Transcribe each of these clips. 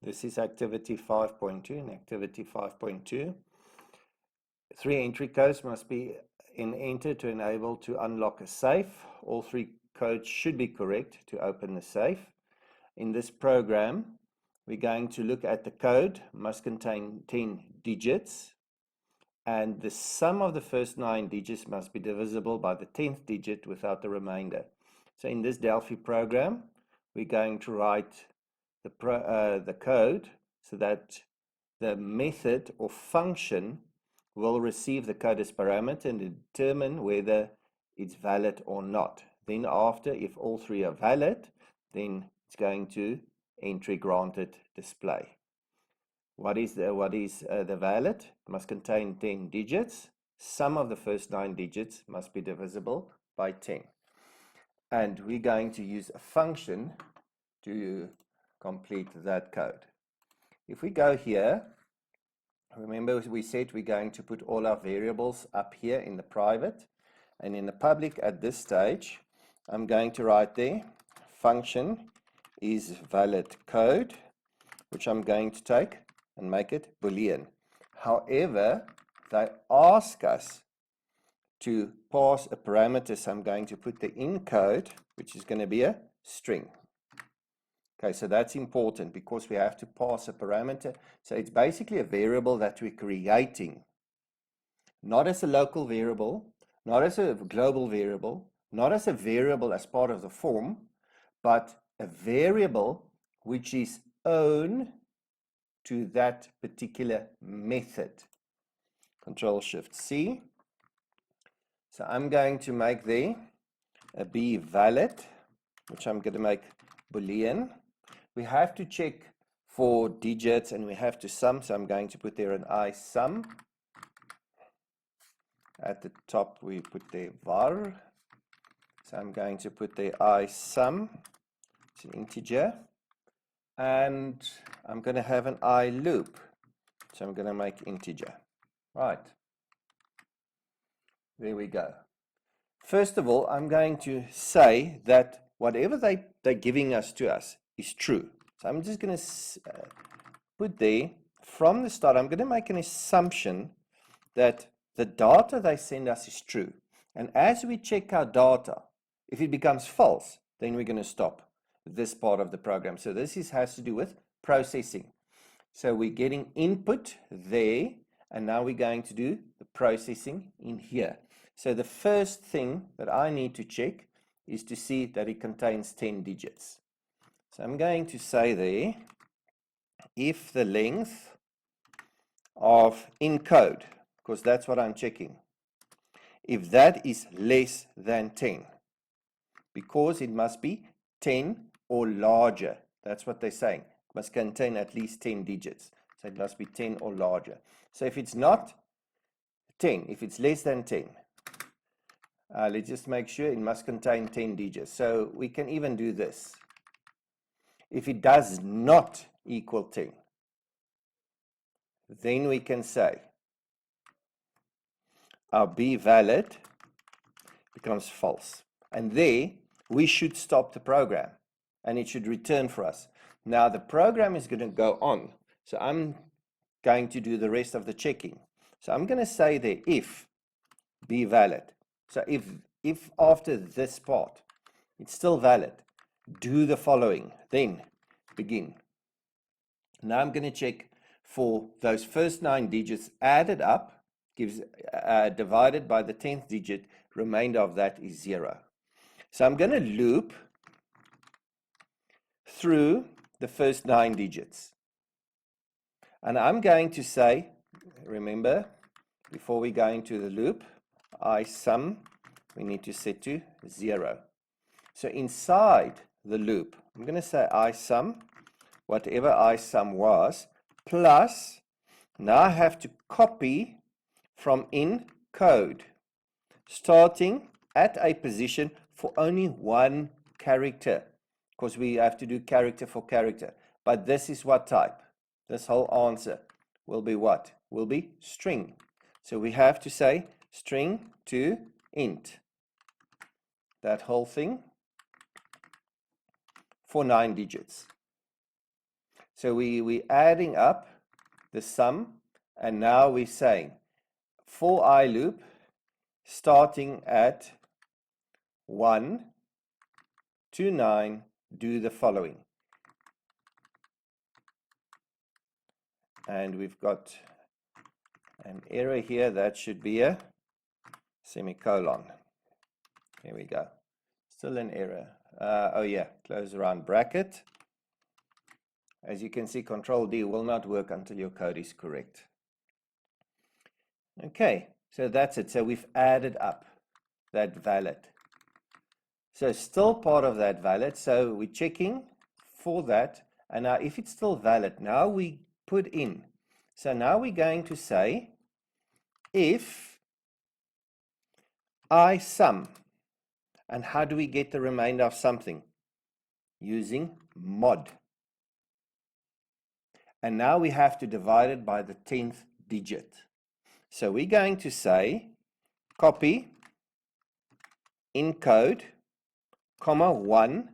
This is activity 5.2. In activity 5.2, 3 entry codes must be entered to enable to unlock a safe. All 3 codes should be correct to open the safe. In this program, we're going to look at the code must contain 10 digits, and the sum of the first 9 digits must be divisible by the 10th digit without the remainder. So in this Delphi program, we're going to write the code so that the method or function will receive the code as parameter and determine whether it's valid or not. Then after, if all 3 are valid, then it's going to entry granted display. What is the valid? It must contain 10 digits. Sum of the first 9 digits must be divisible by 10. And we're going to use a function to complete that code. If we go here, remember we said we're going to put all our variables up here in the private, and in the public at this stage, I'm going to write there, function is valid code, which I'm going to take and make it Boolean. However, they ask us to pass a parameter, so I'm going to put the in code, which is going to be a string. Okay, so that's important because we have to pass a parameter. So it's basically a variable that we're creating, not as a local variable, not as a global variable, not as a variable as part of the form, but a variable which is own to that particular method. Control-Shift-C. So I'm going to make there a be valid, which I'm going to make Boolean. We have to check for digits and we have to sum, so I'm going to put there an I sum. At the top we put there var. So I'm going to put there I sum, it's an integer. And I'm going to have an I loop, so I'm going to make integer. Right. There we go. First of all, I'm going to say that whatever they're giving us to us is true. So I'm just going to put there, from the start, I'm going to make an assumption that the data they send us is true. And as we check our data, if it becomes false, then we're going to stop this part of the program. So this has to do with processing. So we're getting input there, and now we're going to do the processing in here. So the first thing that I need to check is to see that it contains 10 digits. So I'm going to say there, if the length of encode, because that's what I'm checking, if that is less than 10, because it must be 10 or larger. That's what they're saying. It must contain at least 10 digits. So it must be 10 or larger. So if it's not 10, if it's less than 10, let's just make sure it must contain 10 digits. So we can even do this. If it does not equal 10, then we can say our be valid becomes false. And there we should stop the program and it should return for us. Now the program is going to go on. So I'm going to do the rest of the checking. So I'm going to say there if be valid. So if after this part it's still valid, do the following, then begin. Now I'm going to check for those first 9 digits added up, gives divided by the 10th digit, remainder of that is 0. So I'm going to loop through the first 9 digits. And I'm going to say, remember, before we go into the loop, I sum, we need to set to 0. So inside the loop, I'm going to say I sum, whatever I sum was, plus, now I have to copy from in code, starting at a position for only one character, because we have to do character for character. But this is what type? This whole answer will be what? Will be string. So we have to say string to int. That whole thing for 9 digits. So we're adding up the sum, and now we're saying for I loop, starting at 1 to 9, do the following. And we've got an error here. That should be a semicolon. Here we go. Still an error. Oh yeah, close round bracket. As you can see, Control D will not work until your code is correct. Okay, so that's it. So we've added up that valid. So still part of that valid. So we're checking for that. And now if it's still valid, now we put in. So now we're going to say if I sum. And how do we get the remainder of something? Using mod. And now we have to divide it by the 10th digit. So we're going to say copy encode, comma 1,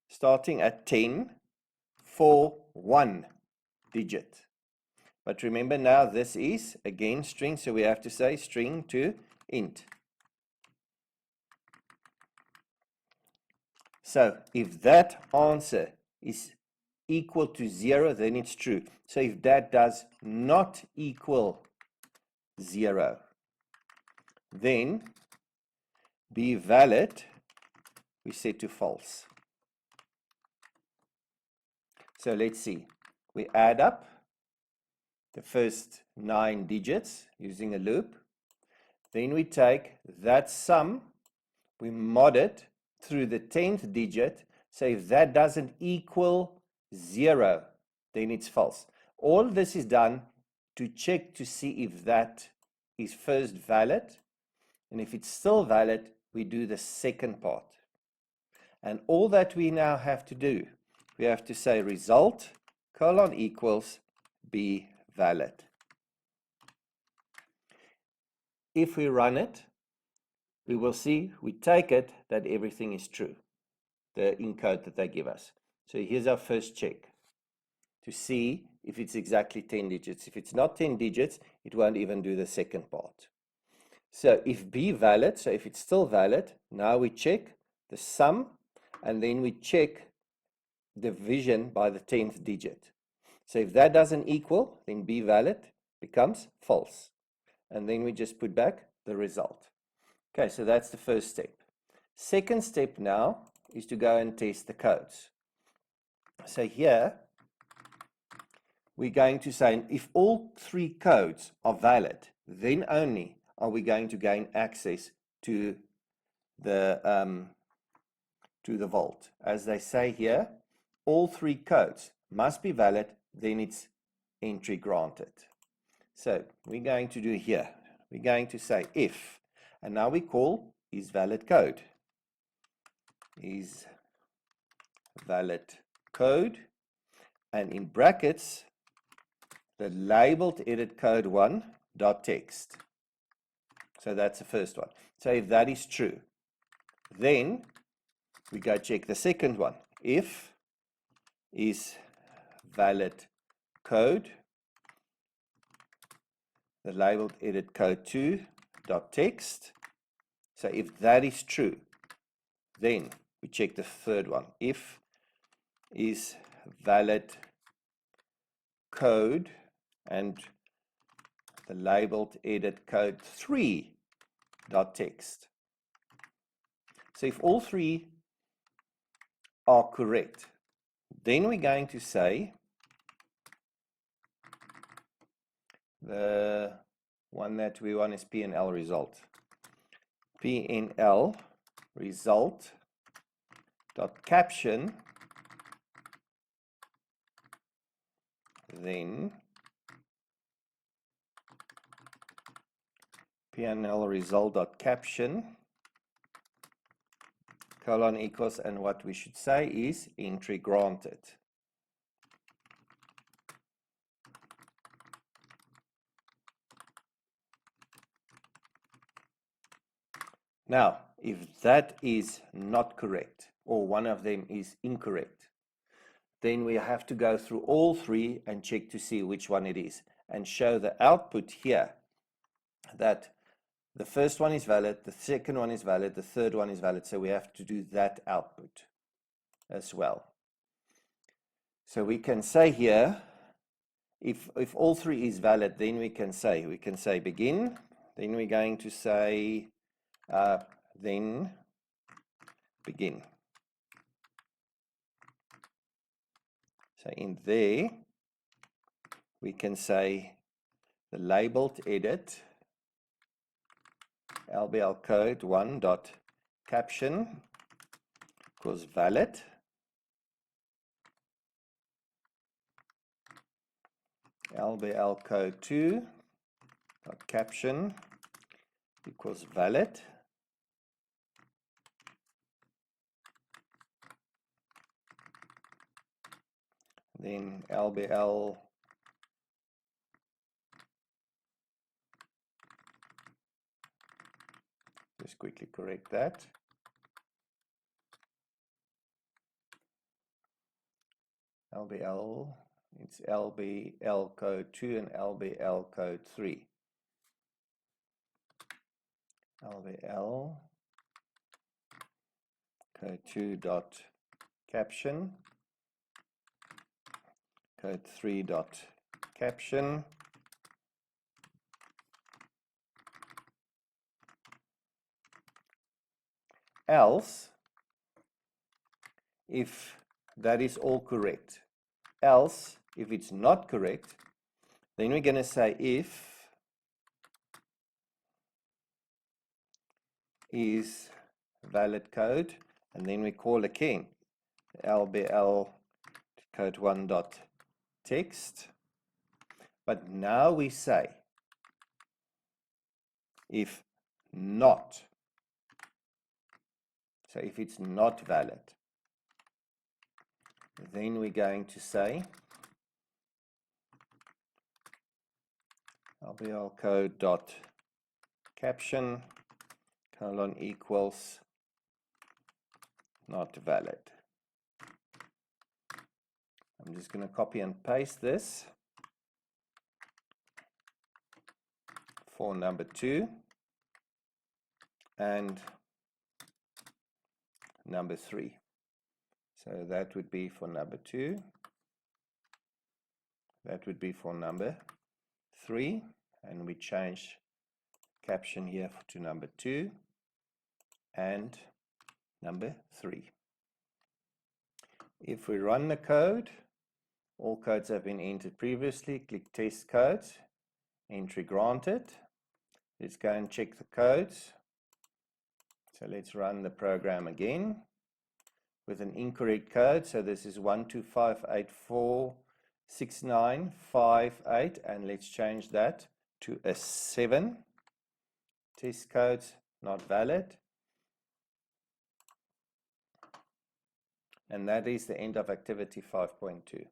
starting at 10 for 1 digit. But remember now this is again string, so we have to say string to int. So if that answer is equal to 0, then it's true. So if that does not equal 0, then be valid, we set to false. So let's see. We add up the first 9 digits using a loop. Then we take that sum, we mod it through the 10th digit. So if that doesn't equal 0, then it's false. All this is done to check to see if that is first valid. And if it's still valid, we do the second part. And all that we now have to do, we have to say result colon equals be valid. If we run it, we will see, we take it that everything is true, the encode that they give us. So here's our first check to see if it's exactly 10 digits. If it's not 10 digits, it won't even do the second part. So if be valid, so if it's still valid, now we check the sum, and then we check division by the 10th digit. So if that doesn't equal, then be valid becomes false. And then we just put back the result. Okay, so that's the first step. Second step now is to go and test the codes. So here, we're going to say if all 3 codes are valid, then only are we going to gain access to the vault. As they say here, all 3 codes must be valid, then it's entry granted. So we're going to do here, we're going to say if, and now we call is valid code. Is valid code, and in brackets, the labeled edit code 1 dot text. So that's the first one. So if that is true, then we go check the second one. If is valid code, the labeled edit code 2 dot text. So if that is true, then we check the third one. If is valid code and the labeled edit code 3 dot text. So if all 3 are correct, then we're going to say the one that we want is PNL result. PNL result dot caption, then PNL result dot caption colon equals, and what we should say is entry granted. Now, if that is not correct, or one of them is incorrect, then we have to go through all three and check to see which one it is and show the output here that the first one is valid, the second one is valid, the third one is valid. So we have to do that output as well. So we can say here, if all three is valid, then we can say begin, then we're going to say then begin. So in there, we can say the labeled edit LBL code 1.caption equals valid. LBL code 2.caption equals valid. Then LBL just quickly correct that. LBL, it's LBL code 2 and LBL code 3. LBL code 2 dot caption, code 3 dot caption, else, if that is all correct. Else, if it's not correct, then we're going to say if is valid code, and then we call again LBL code 1 dot text. But now we say if not. So if it's not valid, then we're going to say LBL code dot caption colon equals not valid. I'm just going to copy and paste this for number 2 and number 3. So that would be for number 2. That would be for number 3. And we change caption here to number 2 and number 3. If we run the code, all codes have been entered previously. Click test codes, entry granted. Let's go and check the codes. So let's run the program again with an incorrect code. So this is 125846958, and let's change that to a 7. Test codes not valid. And that is the end of activity 5.2.